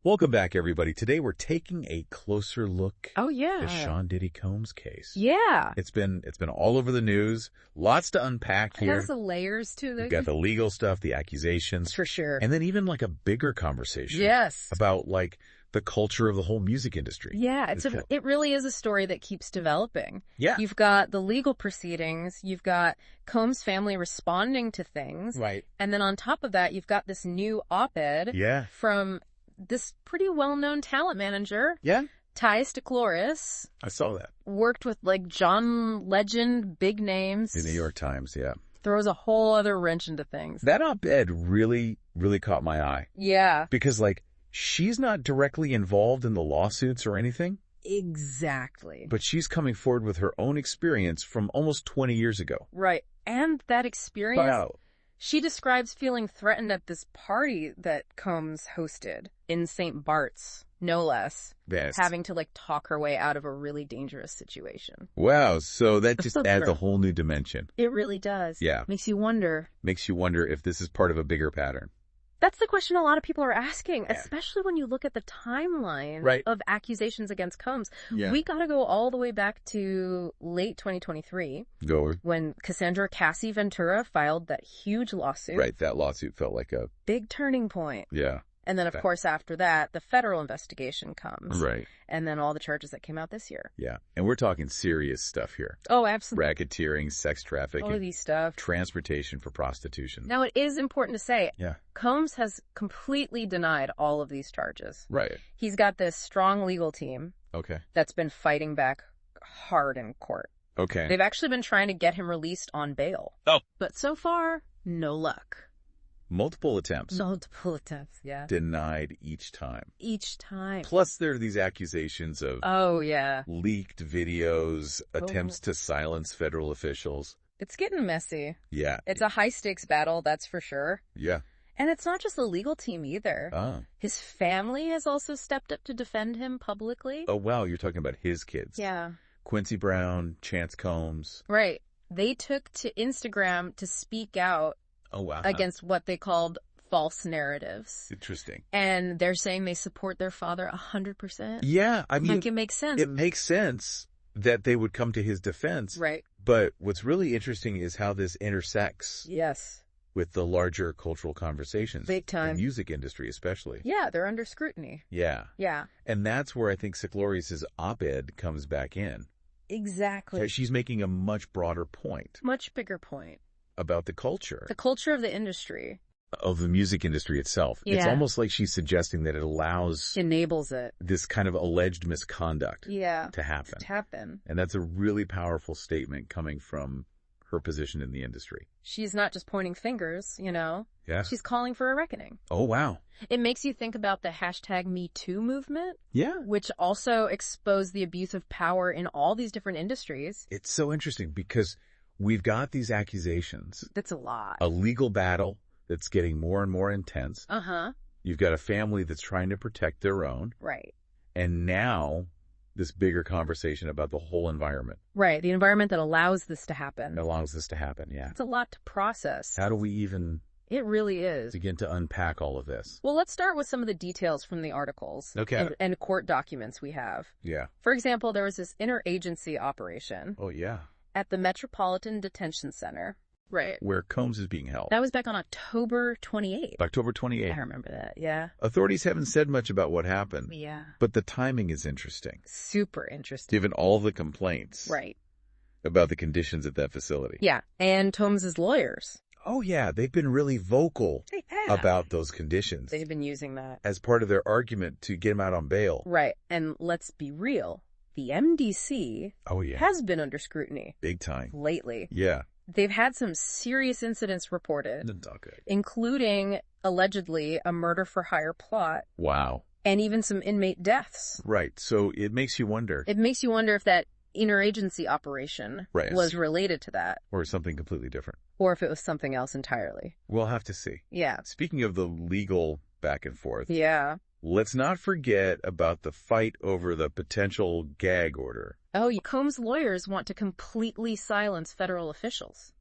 Welcome back, everybody. Today we're taking a closer look Oh, yeah. at Sean Diddy Combs' case. Yeah. It's been all over the news. Lots to unpack It here. has the layers to We've it. got the legal stuff, the accusations, For sure. and then even like a bigger conversation. Yes. About like the culture of the whole music industry. Yeah, it really is a story that keeps developing. Yeah. You've got the legal proceedings, you've got Combs' family responding to things. Right. And then on top of that, you've got this new op-ed from this pretty well-known talent manager. Yeah. Tyus DeCloris. I saw that. Worked with like John Legend, big names. The New York Times, yeah. Throws a whole other wrench into things. That op-ed really, really caught my eye. Yeah. Because like, she's not directly involved in the lawsuits or anything. Exactly. But she's coming forward with her own experience from almost 20 years ago. Right. And that experience, Wow. she describes feeling threatened at this party that Combs hosted in St. Bart's, no less. Yes. Having to like talk her way out of a really dangerous situation. Wow. So that just adds a whole new dimension. It really does. Yeah. Makes you wonder if this is part of a bigger pattern. That's the question a lot of people are asking, especially when you look at the timeline of accusations against Combs. Yeah. We got to go all the way back to late 2023 when Cassandra Cassie Ventura filed that huge lawsuit. Right. That lawsuit felt like a big turning point. Yeah. And then, of course, after that, the federal investigation comes. Right. And then all the charges that came out this year. Yeah. And we're talking serious stuff here. Oh, absolutely. Racketeering, sex trafficking. All of these stuff. Transportation for prostitution. Now, it is important to say, Combs has completely denied all of these charges. Right. He's got this strong legal team. Okay. That's been fighting back hard in court. Okay. They've actually been trying to get him released on bail. Oh. But so far, no luck. Multiple attempts. Yeah. Denied each time. Each time. Plus, there are these accusations of leaked videos, attempts to silence federal officials. It's getting messy. Yeah. It's a high-stakes battle, that's for sure. Yeah. And it's not just the legal team either. Oh. His family has also stepped up to defend him publicly. Oh, wow. You're talking about his kids. Yeah. Quincy Brown, Chance Combs. Right. They took to Instagram to speak out against what they called false narratives. Interesting. And they're saying they support their father 100%. Yeah. I mean, like, it makes sense. It makes sense that they would come to his defense. Right. But what's really interesting is how this intersects. Yes. With the larger cultural conversations. Big time. The music industry, especially. Yeah, they're under scrutiny. Yeah. Yeah. And that's where I think Seclorius' op-ed comes back in. Exactly. She's making a much broader point. Much bigger point. About the culture. The culture of the industry. Of the music industry itself. Yeah. It's almost like she's suggesting that it allows... Enables it. This kind of alleged misconduct. To happen. And that's a really powerful statement coming from her position in the industry. She's not just pointing fingers, you know? Yeah. She's calling for a reckoning. Oh, wow. It makes you think about the hashtag #MeToo movement. Yeah. Which also exposed the abuse of power in all these different industries. It's so interesting because we've got these accusations. That's a lot. A legal battle that's getting more and more intense. Uh-huh. You've got a family that's trying to protect their own. Right. And now this bigger conversation about the whole environment. Right. The environment that allows this to happen. Yeah. It's a lot to process. How do we even... It really is. Begin to unpack all of this. Well, let's start with some of the details from the articles. Okay. And court documents we have. Yeah. For example, there was this interagency operation. Oh, yeah. At the Metropolitan Detention Center. Right. Where Combs is being held. That was back on October 28th. October 28th. I remember that, yeah. Authorities haven't said much about what happened. Yeah. But the timing is interesting. Super interesting. Given all the complaints. Right. About the conditions at that facility. Yeah. And Combs' lawyers. Oh, yeah. They've been really vocal about those conditions. They've been using that. As part of their argument to get him out on bail. Right. And let's be real. The MDC has been under scrutiny. Big time. Lately. Yeah. They've had some serious incidents reported, including, allegedly, a murder-for-hire plot. Wow. And even some inmate deaths. Right. So it makes you wonder. It makes you wonder if that interagency operation was related to that. Or something completely different. Or if it was something else entirely. We'll have to see. Yeah. Speaking of the legal back and forth. Yeah. Let's not forget about the fight over the potential gag order. Oh, Combs' lawyers want to completely silence federal officials.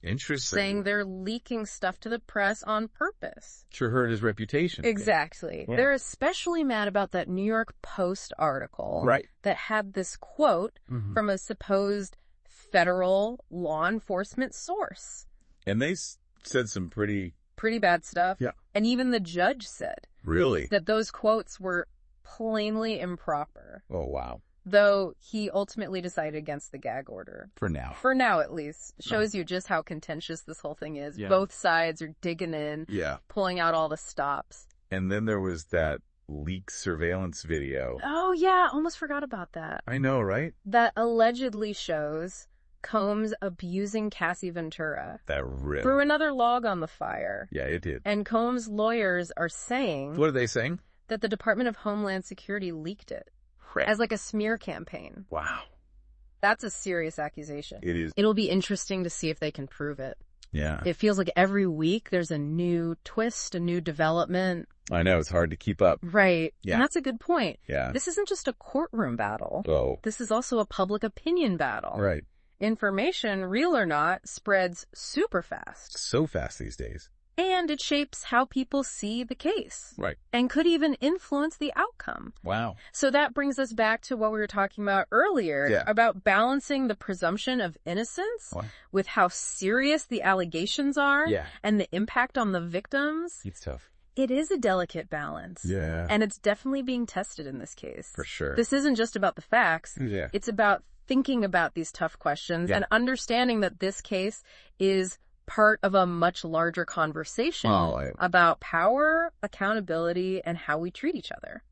Interesting. Saying they're leaking stuff to the press on purpose. Sure hurt his reputation. Exactly. Yeah. They're especially mad about that New York Post article that had this quote from a supposed federal law enforcement source. And they said some pretty bad stuff. Yeah. And even the judge said. Really? That those quotes were plainly improper. Oh, wow. Though he ultimately decided against the gag order. For now. For now, at least. Shows you just how contentious this whole thing is. Yeah. Both sides are digging in. Yeah. Pulling out all the stops. And then there was that leaked surveillance video. Oh, yeah. Almost forgot about that. I know, right? That allegedly shows Combs abusing Cassie Ventura. That rip. Threw another log on the fire. Yeah, it did. And Combs' lawyers are saying... What are they saying? That the Department of Homeland Security leaked it. As like a smear campaign. Wow. That's a serious accusation. It is. It'll be interesting to see if they can prove it. Yeah. It feels like every week there's a new twist, a new development. I know. It's hard to keep up. Right. Yeah. And that's a good point. Yeah. This isn't just a courtroom battle. Oh. This is also a public opinion battle. Right. Information, real or not, spreads super fast. So fast these days. And it shapes how people see the case. Right. And could even influence the outcome. Wow. So that brings us back to what we were talking about earlier about balancing the presumption of innocence with how serious the allegations are and the impact on the victims. It's tough. It is a delicate balance. Yeah. And it's definitely being tested in this case. For sure. This isn't just about the facts. Yeah. It's about thinking about these tough questions and understanding that this case is part of a much larger conversation about power, accountability, and how we treat each other.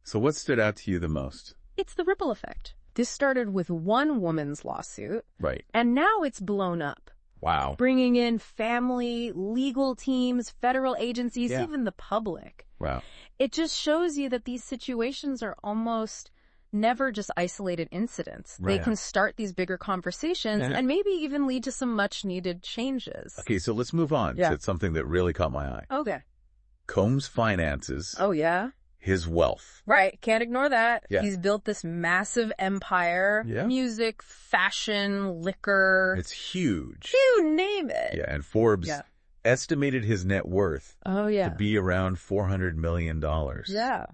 So what stood out to you the most? It's the ripple effect. This started with one woman's lawsuit. Right. And now it's blown up. Wow. Bringing in family, legal teams, federal agencies, even the public. Wow. It just shows you that these situations are almost never just isolated incidents. They can start these bigger conversations and maybe even lead to some much needed changes. Okay, so let's move on to something that really caught my eye. Okay. Combs' finances. Oh, yeah? His wealth. Right. Can't ignore that. Yeah. He's built this massive empire. Yeah. Music, fashion, liquor. It's huge. You name it. Yeah, and Forbes estimated his net worth to be around $400 million. Yeah.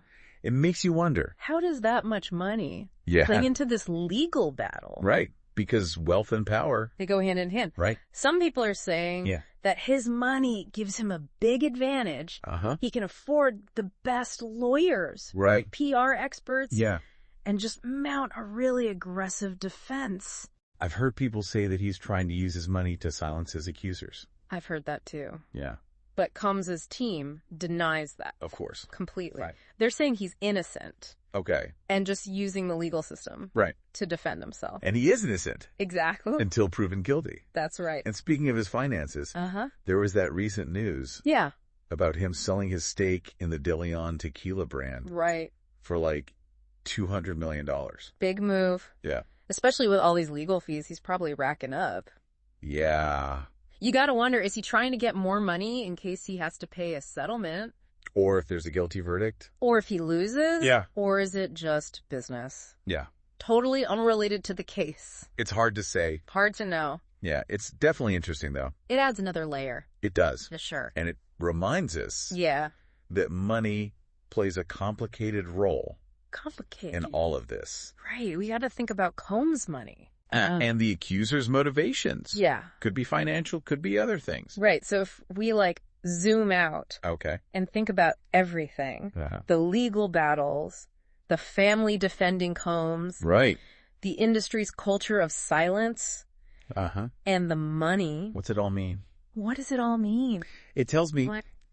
It makes you wonder. How does that much money play into this legal battle? Right. Because wealth and power. They go hand in hand. Right. Some people are saying that his money gives him a big advantage. He can afford the best lawyers. Right. PR experts. Yeah. And just mount a really aggressive defense. I've heard people say that he's trying to use his money to silence his accusers. I've heard that too. Yeah. But Combs' team denies that. Of course. Completely. Right. They're saying he's innocent. Okay. And just using the legal system. Right. To defend himself. And he is innocent. Exactly. Until proven guilty. That's right. And speaking of his finances, there was that recent news. Yeah. About him selling his stake in the De Leon tequila brand. Right. For like $200 million. Big move. Yeah. Especially with all these legal fees he's probably racking up. Yeah. You gotta wonder, is he trying to get more money in case he has to pay a settlement? Or if there's a guilty verdict? Or if he loses? Yeah. Or is it just business? Yeah. Totally unrelated to the case. It's hard to say. Hard to know. Yeah, it's definitely interesting, though. It adds another layer. It does. For sure. And it reminds us that money plays a complicated role. Complicated. In all of this. Right. We gotta think about Combs' money. And the accuser's motivations. Yeah. Could be financial, could be other things. Right. So if we zoom out. Okay. And think about everything. The legal battles, the family defending Combs. Right. The industry's culture of silence. And the money. What's it all mean? What does it all mean? It tells me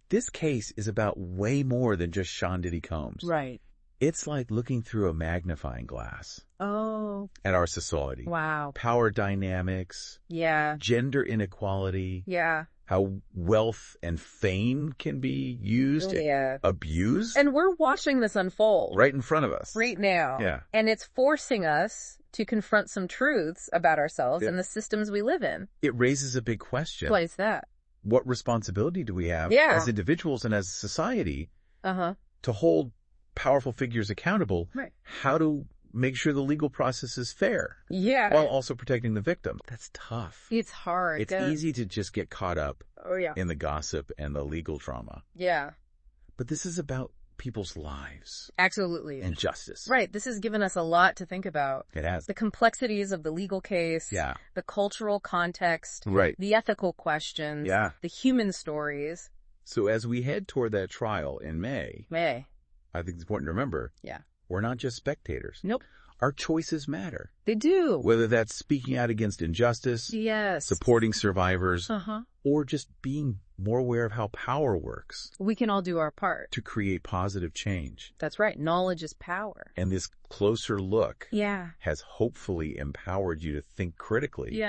this case is about way more than just Sean Diddy Combs. Right. It's like looking through a magnifying glass. Oh. At our society. Wow. Power dynamics. Yeah. Gender inequality. Yeah. How wealth and fame can be used. Abused. And we're watching this unfold. Right in front of us. Right now. Yeah. And it's forcing us to confront some truths about ourselves and the systems we live in. It raises a big question. What is that? What responsibility do we have as individuals and as a society to hold powerful figures accountable? Right. How to make sure the legal process is fair. Yeah. While also protecting the victim. That's tough. It's hard. It's easy to just get caught up in the gossip and the legal drama. Yeah. But this is about people's lives. Absolutely. And justice. Right. This has given us a lot to think about. It has. The complexities of the legal case. Yeah. The cultural context. Right. The ethical questions. Yeah. The human stories. So as we head toward that trial in May, I think it's important to remember, we're not just spectators. Nope. Our choices matter. They do. Whether that's speaking out against injustice, supporting survivors, or just being more aware of how power works. We can all do our part. To create positive change. That's right. Knowledge is power. And this closer look has hopefully empowered you to think critically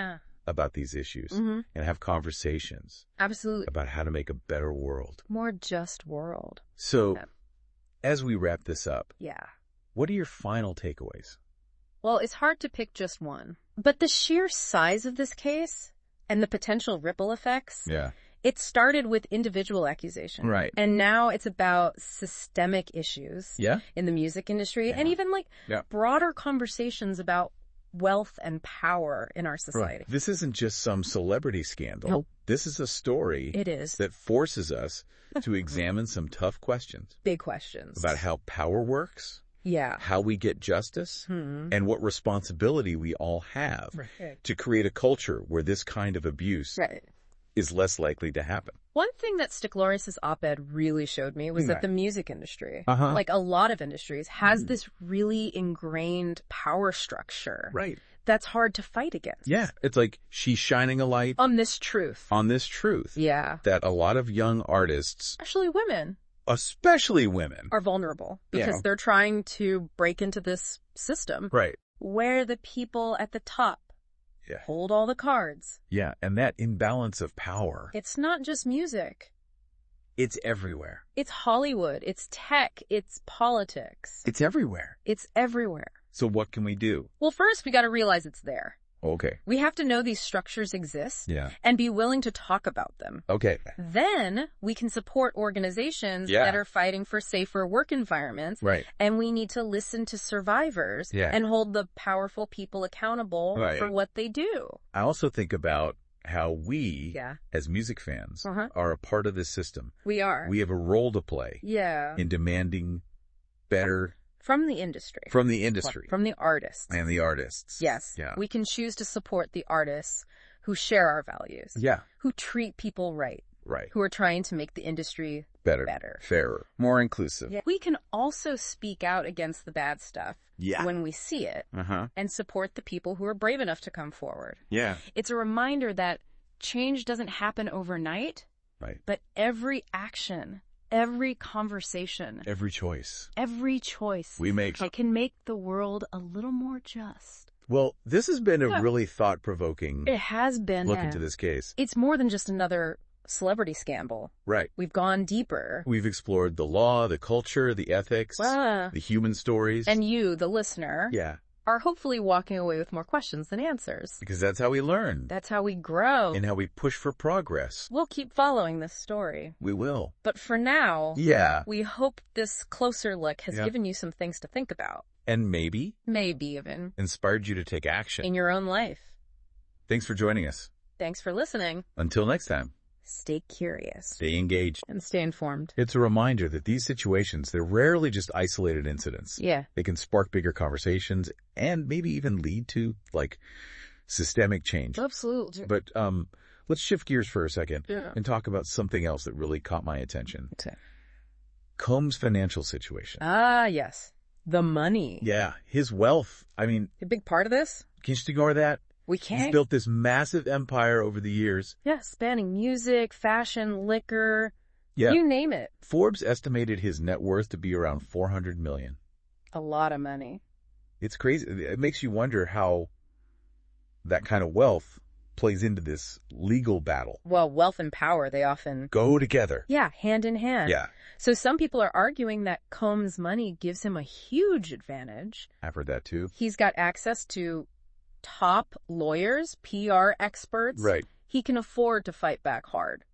about these issues and have conversations. Absolutely. About how to make a better world. More just world. So, as we wrap this up, yeah. What are your final takeaways? Well, it's hard to pick just one. But the sheer size of this case and the potential ripple effects, it started with individual accusations. Right. And now it's about systemic issues in the music industry and even like broader conversations about wealth and power in our society. Right. This isn't just some celebrity scandal. Nope. This is a story that forces us to examine some tough questions. Big questions. About how power works. Yeah. How we get justice and what responsibility we all have to create a culture where this kind of abuse is less likely to happen. One thing that Sticklorius' op-ed really showed me was that the music industry, like a lot of industries, has this really ingrained power structure. Right. That's hard to fight against. Yeah. It's like she's shining a light. On this truth. Yeah. That a lot of young artists. Especially women. Are vulnerable because they're trying to break into this system. Right. Where the people at the top hold all the cards. Yeah, and that imbalance of power. It's not just music. It's everywhere. It's Hollywood. It's tech. It's politics. It's everywhere. It's everywhere. So what can we do? Well, first, we got to realize it's there. Okay. We have to know these structures exist and be willing to talk about them. Okay. Then we can support organizations that are fighting for safer work environments. Right. And we need to listen to survivors and hold the powerful people accountable for what they do. I also think about how we, as music fans, are a part of this system. We are. We have a role to play in demanding better. From the industry. From the industry. From the artists. And the artists. Yes. Yeah. We can choose to support the artists who share our values. Yeah. Who treat people right. Right. Who are trying to make the industry better. Fairer. More inclusive. Yeah. We can also speak out against the bad stuff when we see it and support the people who are brave enough to come forward. Yeah. It's a reminder that change doesn't happen overnight. Right. But every action, every conversation, every choice we make can make the world a little more just. Well, this has been a really thought-provoking look into this case. It's more than just another celebrity scandal. Right. We've gone deeper. We've explored the law, the culture, the ethics, the human stories. And you, the listener, are hopefully walking away with more questions than answers. Because that's how we learn. That's how we grow. And how we push for progress. We'll keep following this story. We will. But for now, we hope this closer look has given you some things to think about. And maybe even inspired you to take action in your own life. Thanks for joining us. Thanks for listening. Until next time. Stay curious. Stay engaged. And stay informed. It's a reminder that these situations, they're rarely just isolated incidents. Yeah. They can spark bigger conversations and maybe even lead to, like, systemic change. Absolutely. But let's shift gears for a second and talk about something else that really caught my attention. Okay. Combs' financial situation. Ah, yes. The money. Yeah. His wealth. I mean... A big part of this? Can you just ignore that? We can't. He's built this massive empire over the years. Yeah, spanning music, fashion, liquor, you name it. Forbes estimated his net worth to be around $400 million. A lot of money. It's crazy. It makes you wonder how that kind of wealth plays into this legal battle. Well, wealth and power, they often... go together. Yeah, hand in hand. Yeah. So some people are arguing that Combs' money gives him a huge advantage. I've heard that too. He's got access to top lawyers, PR experts. Right. He can afford to fight back hard.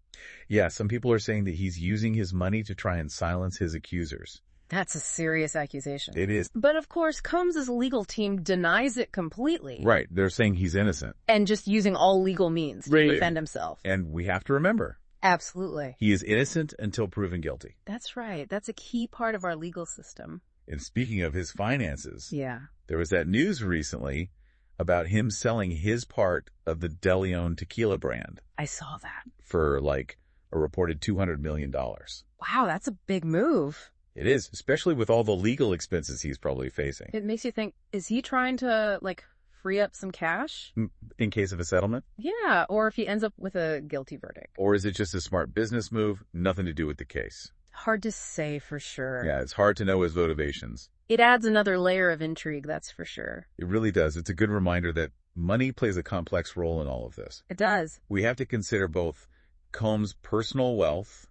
Yeah, some people are saying that he's using his money to try and silence his accusers. That's a serious accusation. It is. But of course, Combs' legal team denies it completely. Right. They're saying he's innocent. And just using all legal means to defend himself. And we have to remember. Absolutely. He is innocent until proven guilty. That's right. That's a key part of our legal system. And speaking of his finances. Yeah. There was that news recently about him selling his part of the De Leon tequila brand. I saw that. For like a reported $200 million. Wow, that's a big move. It is, especially with all the legal expenses he's probably facing. It makes you think, is he trying to, like, free up some cash? In case of a settlement? Yeah, or if he ends up with a guilty verdict. Or is it just a smart business move, nothing to do with the case? Hard to say for sure. Yeah, it's hard to know his motivations. It adds another layer of intrigue, that's for sure. It really does. It's a good reminder that money plays a complex role in all of this. It does. We have to consider both Combs' personal wealth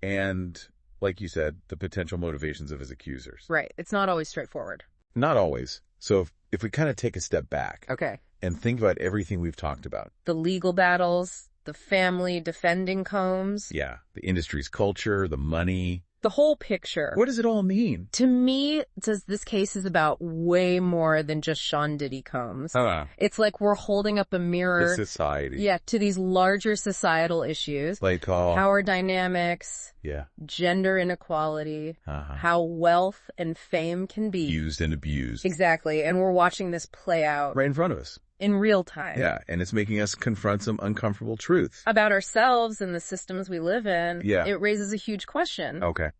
and, like you said, the potential motivations of his accusers. Right. It's not always straightforward. Not always. So if we kind of take a step back and think about everything we've talked about. The legal battles, the family defending Combs. Yeah. The industry's culture, the money. The whole picture. What does it all mean? To me, this case is about way more than just Sean Diddy Combs. It's like we're holding up a mirror. To society. Yeah, to these larger societal issues. Like power dynamics. Yeah. Gender inequality. How wealth and fame can be used and abused. Exactly. And we're watching this play out. Right in front of us. In real time. Yeah, and it's making us confront some uncomfortable truths. About ourselves and the systems we live in. Yeah. It raises a huge question. Okay.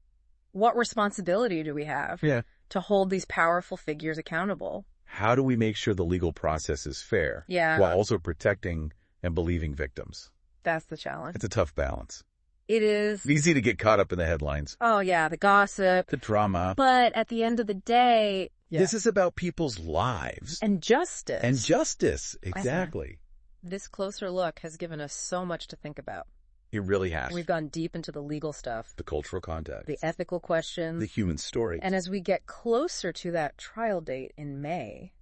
What responsibility do we have to hold these powerful figures accountable? How do we make sure the legal process is fair while also protecting and believing victims? That's the challenge. It's a tough balance. It is. It's easy to get caught up in the headlines. Oh, yeah, the gossip. The drama. But at the end of the day... This is about people's lives. And justice. And justice, exactly. This closer look has given us so much to think about. It really has. We've gone deep into the legal stuff. The cultural context. The ethical questions. The human story. And as we get closer to that trial date in May,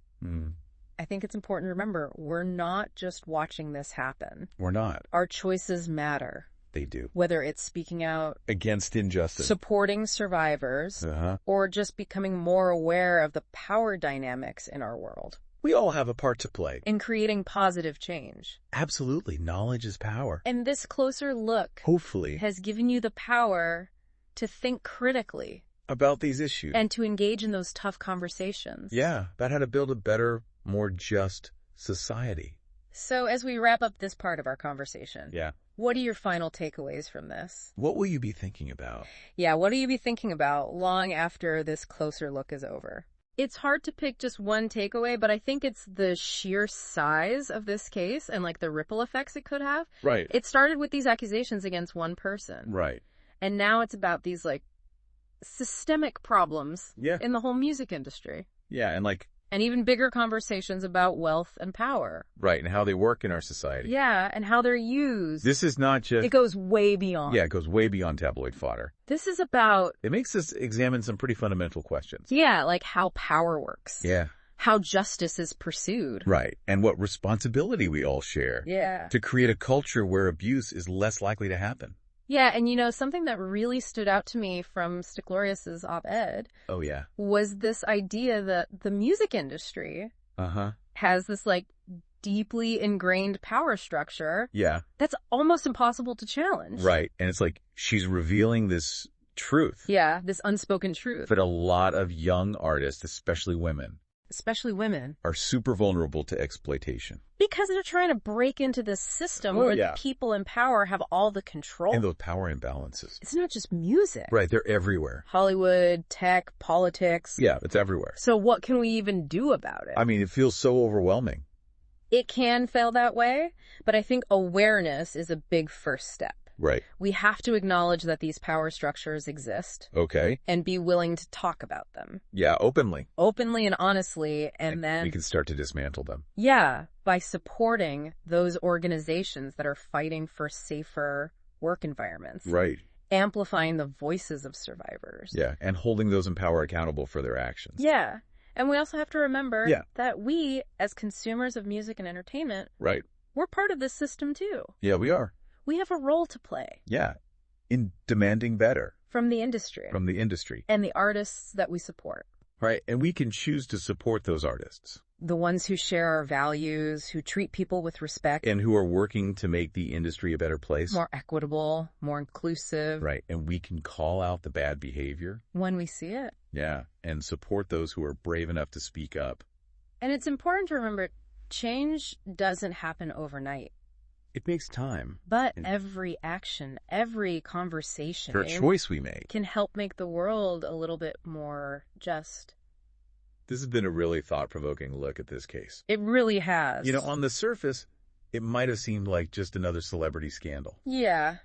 I think it's important to remember we're not just watching this happen. We're not. Our choices matter. They do. Whether it's speaking out against injustice, supporting survivors, or just becoming more aware of the power dynamics in our world. We all have a part to play in creating positive change. Absolutely. Knowledge is power. And this closer look, hopefully, has given you the power to think critically about these issues and to engage in those tough conversations. Yeah, about how to build a better, more just society. So as we wrap up this part of our conversation, what are your final takeaways from this? What will you be thinking about? Yeah, what will you be thinking about long after this closer look is over? It's hard to pick just one takeaway, but I think it's the sheer size of this case and like the ripple effects it could have. Right. It started with these accusations against one person. Right. And now it's about these like systemic problems in the whole music industry. Yeah, and even bigger conversations about wealth and power. Right, and how they work in our society. Yeah, and how they're used. This is not just... It goes way beyond. Yeah, it goes way beyond tabloid fodder. This is about... It makes us examine some pretty fundamental questions. Yeah, like how power works. Yeah. How justice is pursued. Right, and what responsibility we all share. Yeah. To create a culture where abuse is less likely to happen. Yeah, and you know, something that really stood out to me from Stiglorius's op-ed was this idea that the music industry has this like deeply ingrained power structure that's almost impossible to challenge. Right, and it's like she's revealing this truth. Yeah, this unspoken truth. But a lot of young artists, especially women, are super vulnerable to exploitation. Because they're trying to break into this system where the people in power have all the control. And those power imbalances. It's not just music. Right, they're everywhere. Hollywood, tech, politics. Yeah, it's everywhere. So what can we even do about it? I mean, it feels so overwhelming. It can feel that way, but I think awareness is a big first step. Right. We have to acknowledge that these power structures exist. Okay. And be willing to talk about them. Yeah, openly. Openly and honestly, and then... we can start to dismantle them. Yeah, by supporting those organizations that are fighting for safer work environments. Right. Amplifying the voices of survivors. Yeah, and holding those in power accountable for their actions. Yeah. And we also have to remember that we, as consumers of music and entertainment, we're part of this system too. Yeah, we are. We have a role to play. Yeah, in demanding better from the industry. From the industry. And the artists that we support. Right, and we can choose to support those artists. The ones who share our values, who treat people with respect. And who are working to make the industry a better place. More equitable, more inclusive. Right, and we can call out the bad behavior. When we see it. Yeah, and support those who are brave enough to speak up. And it's important to remember, change doesn't happen overnight. It takes time. But every action, every conversation, every choice we make can help make the world a little bit more just. This has been a really thought-provoking look at this case. It really has. You know, on the surface, it might have seemed like just another celebrity scandal. Yeah,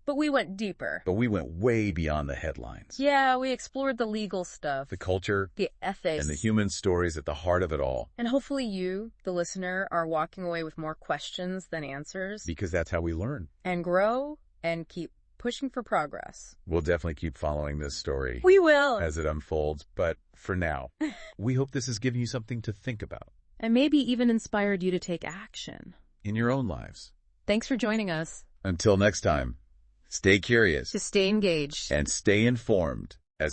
but we went deeper. But we went way beyond the headlines. Yeah, we explored the legal stuff. The culture. The ethics. And the human stories at the heart of it all. And hopefully you, the listener, are walking away with more questions than answers. Because that's how we learn. And grow and keep pushing for progress. We'll definitely keep following this story. We will. As it unfolds. But for now, we hope this has given you something to think about. And maybe even inspired you to take action. In your own lives. Thanks for joining us. Until next time, stay curious. To stay engaged. And stay informed.